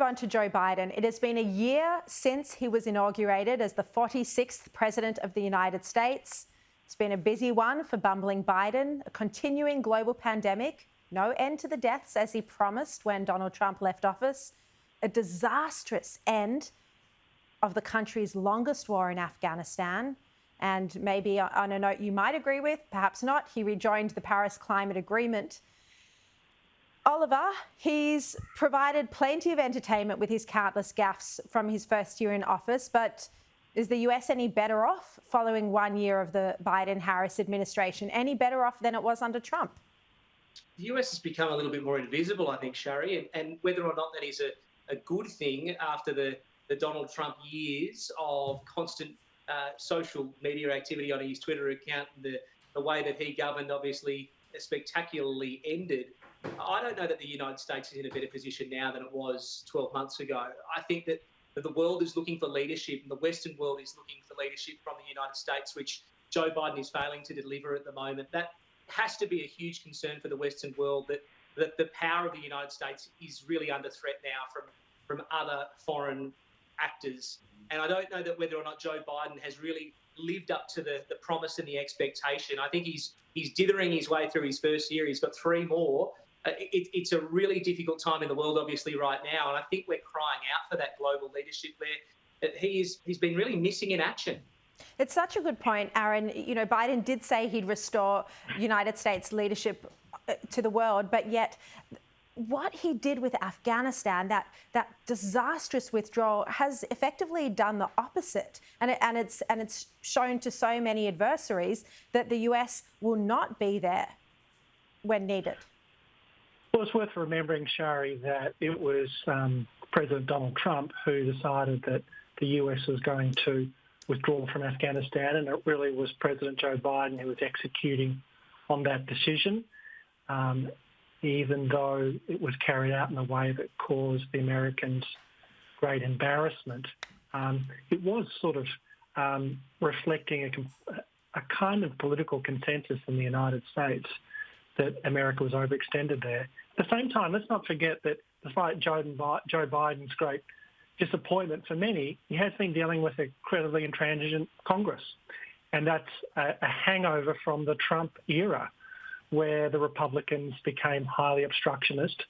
On to Joe Biden. It has been a year since he was inaugurated as the 46th President of the United States. It's been a busy one for bumbling Biden, a continuing global pandemic, no end to the deaths as he promised when Donald Trump left office, a disastrous end of the country's longest war in Afghanistan, and maybe on a note you might agree with, perhaps not, he rejoined the Paris Climate Agreement. Oliver, he's provided plenty of entertainment with his countless gaffes from his first year in office, but is the US any better off following 1 year of the Biden-Harris administration? Any better off than it was under Trump? The US has become a little bit more invisible, I think, Shari, and whether or not that is a good thing after the Donald Trump years of constant social media activity on his Twitter account and the way that he governed obviously spectacularly ended. I don't know that the United States is in a better position now than it was 12 months ago. I think that the world is looking for leadership and the Western world is looking for leadership from the United States, which Joe Biden is failing to deliver at the moment. That has to be a huge concern for the Western world, that the power of the United States is really under threat now from other foreign actors. And I don't know that whether or not Joe Biden has really lived up to the promise and the expectation. I think he's dithering his way through his first year. He's got 3 more. It's a really difficult time in the world, obviously, right now. And I think we're crying out for that global leadership where he's been really missing in action. It's such a good point, Aaron. You know, Biden did say he'd restore United States leadership to the world, but yet what he did with Afghanistan, that disastrous withdrawal, has effectively done the opposite. And it's shown to so many adversaries that the US will not be there when needed. Well, it's worth remembering, Shari, that it was President Donald Trump who decided that the US was going to withdraw from Afghanistan, and it really was President Joe Biden who was executing on that decision, even though it was carried out in a way that caused the Americans great embarrassment. It was sort of reflecting a kind of political consensus in the United States that America was overextended there. At the same time, let's not forget that despite Joe Biden's great disappointment for many, he has been dealing with a incredibly intransigent Congress. And that's a hangover from the Trump era, where the Republicans became highly obstructionist,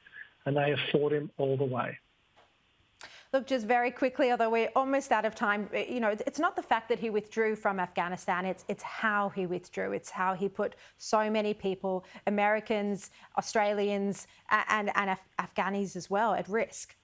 and they have fought him all the way. Look, just very quickly, although we're almost out of time, you know, it's not the fact that he withdrew from Afghanistan, it's how he withdrew. It's how he put so many people, Americans, Australians, and Afghanis as well, at risk.